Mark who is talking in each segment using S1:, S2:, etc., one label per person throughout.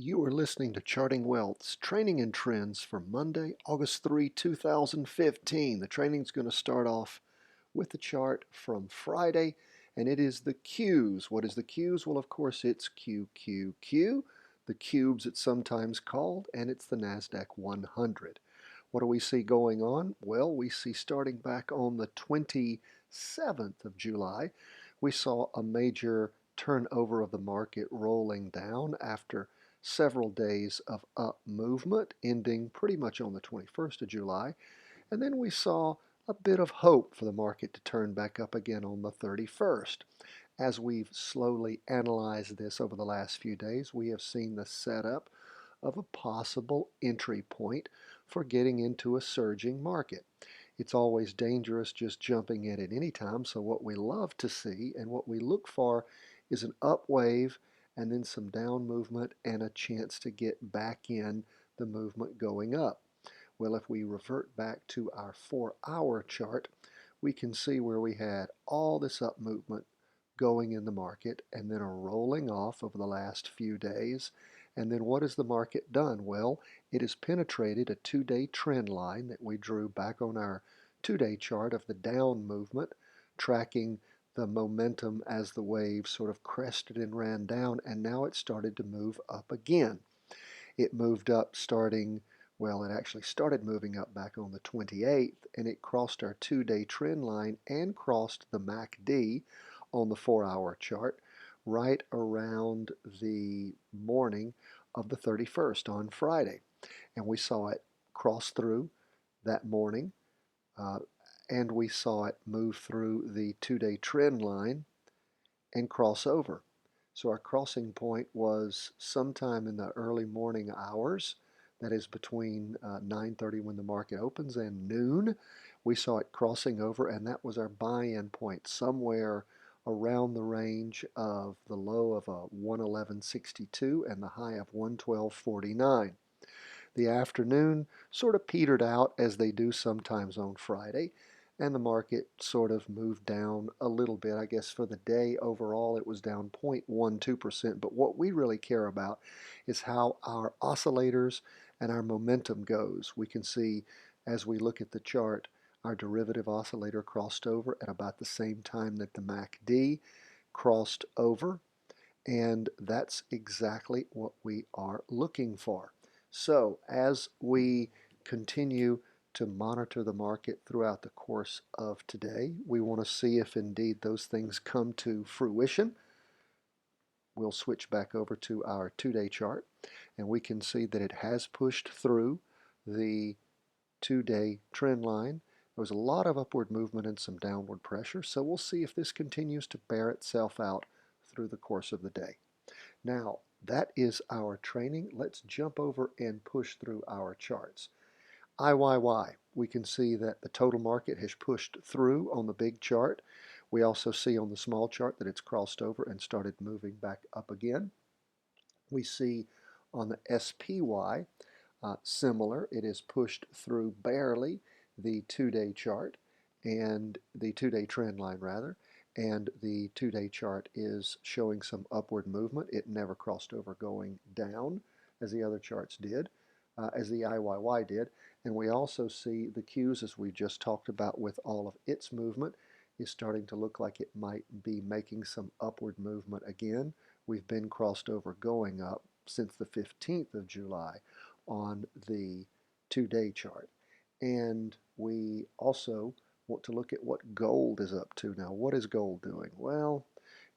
S1: You are listening to Charting Wealth's Training and Trends for Monday, August 3, 2015. The training is going to start off with the chart from Friday, and it is the Qs. What is the Qs? Well, of course, it's QQQ, the cubes it's sometimes called, and it's the NASDAQ 100. What do we see going on? Well, we see starting back on the 27th of July, we saw a major turnover of the market rolling down after several days of up movement, ending pretty much on the 21st of July. And then we saw a bit of hope for the market to turn back up again on the 31st. As we've slowly analyzed this over the last few days, we have seen the setup of a possible entry point for getting into a surging market. It's always dangerous just jumping in at any time, so what we love to see and what we look for is an up wave and then some down movement and a chance to get back in the movement going up. Well, if we revert back to our 4-hour chart, we can see where we had all this up movement going in the market and then a rolling off over the last few days. And then what has the market done? Well, it has penetrated a 2-day trend line that we drew back on our 2-day chart of the down movement, tracking the momentum as the wave sort of crested and ran down, and now it started to move up again. It moved up it actually started moving up back on the 28th, and it crossed our 2-day trend line and crossed the MACD on the 4-hour chart right around the morning of the 31st on Friday. And we saw it cross through that morning, and we saw it move through the 2-day trend line and cross over. So our crossing point was sometime in the early morning hours, that is between 9:30 when the market opens and noon. We saw it crossing over, and that was our buy-in point, somewhere around the range of the low of a 111.62 and the high of 112.49. The afternoon sort of petered out, as they do sometimes on Friday, and the market sort of moved down a little bit. I guess for the day overall it was down 0.12%, but what we really care about is how our oscillators and our momentum goes. We can see as we look at the chart, our derivative oscillator crossed over at about the same time that the MACD crossed over, and that's exactly what we are looking for. So as we continue to monitor the market throughout the course of today, we want to see if indeed those things come to fruition. We'll switch back over to our 2-day chart, and we can see that it has pushed through the 2-day trend line. There was a lot of upward movement and some downward pressure, so we'll see if this continues to bear itself out through the course of the day. Now, that is our training. Let's jump over and push through our charts. IYY, we can see that the total market has pushed through on the big chart. We also see on the small chart that it's crossed over and started moving back up again. We see on the SPY, similar, it is pushed through barely the 2-day chart and the 2-day trend line rather, and the 2-day chart is showing some upward movement. It never crossed over going down as the other charts did, as the IYY did. And we also see the Qs, as we just talked about with all of its movement, is starting to look like it might be making some upward movement again. We've been crossed over going up since the 15th of July on the 2-day chart. And we also want to look at what gold is up to. Now, what is gold doing? Well,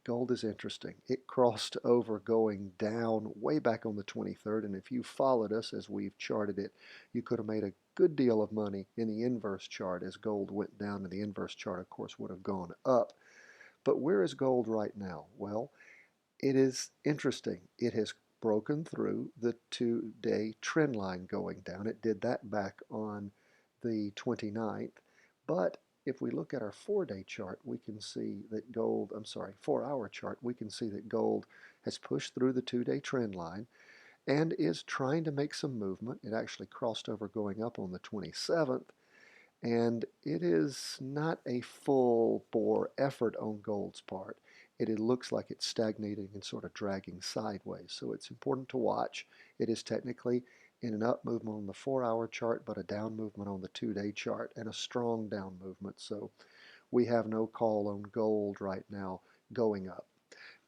S1: gold is interesting. It crossed over going down way back on the 23rd, and if you followed us as we've charted it, you could have made a good deal of money in the inverse chart as gold went down, and the inverse chart, of course, would have gone up. But where is gold right now? Well, it is interesting. It has broken through the 2-day trend line going down. It did that back on the 29th, but if we look at our 4-day chart, we can see that 4-hour chart, we can see that gold has pushed through the 2-day trend line and is trying to make some movement. It actually crossed over going up on the 27th, and it is not a full bore effort on gold's part. it looks like it's stagnating and sort of dragging sideways. So it's important to watch. It is technically in an up movement on the 4-hour chart, but a down movement on the 2-day chart, and a strong down movement. So we have no call on gold right now going up.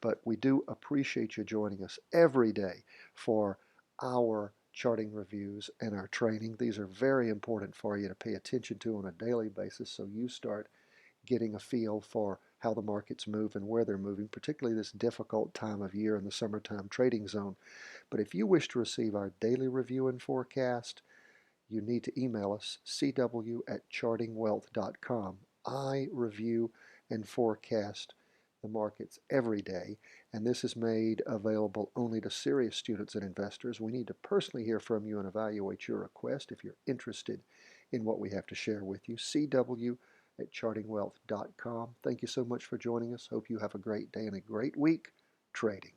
S1: But we do appreciate you joining us every day for our charting reviews and our training. These are very important for you to pay attention to on a daily basis, so you start getting a feel for how the markets move and where they're moving, particularly this difficult time of year in the summertime trading zone. But if you wish to receive our daily review and forecast, you need to email us, cw@chartingwealth.com. I review and forecast the markets every day, and this is made available only to serious students and investors. We need to personally hear from you and evaluate your request if you're interested in what we have to share with you. cw@chartingwealth.com. Thank you so much for joining us. Hope you have a great day and a great week trading.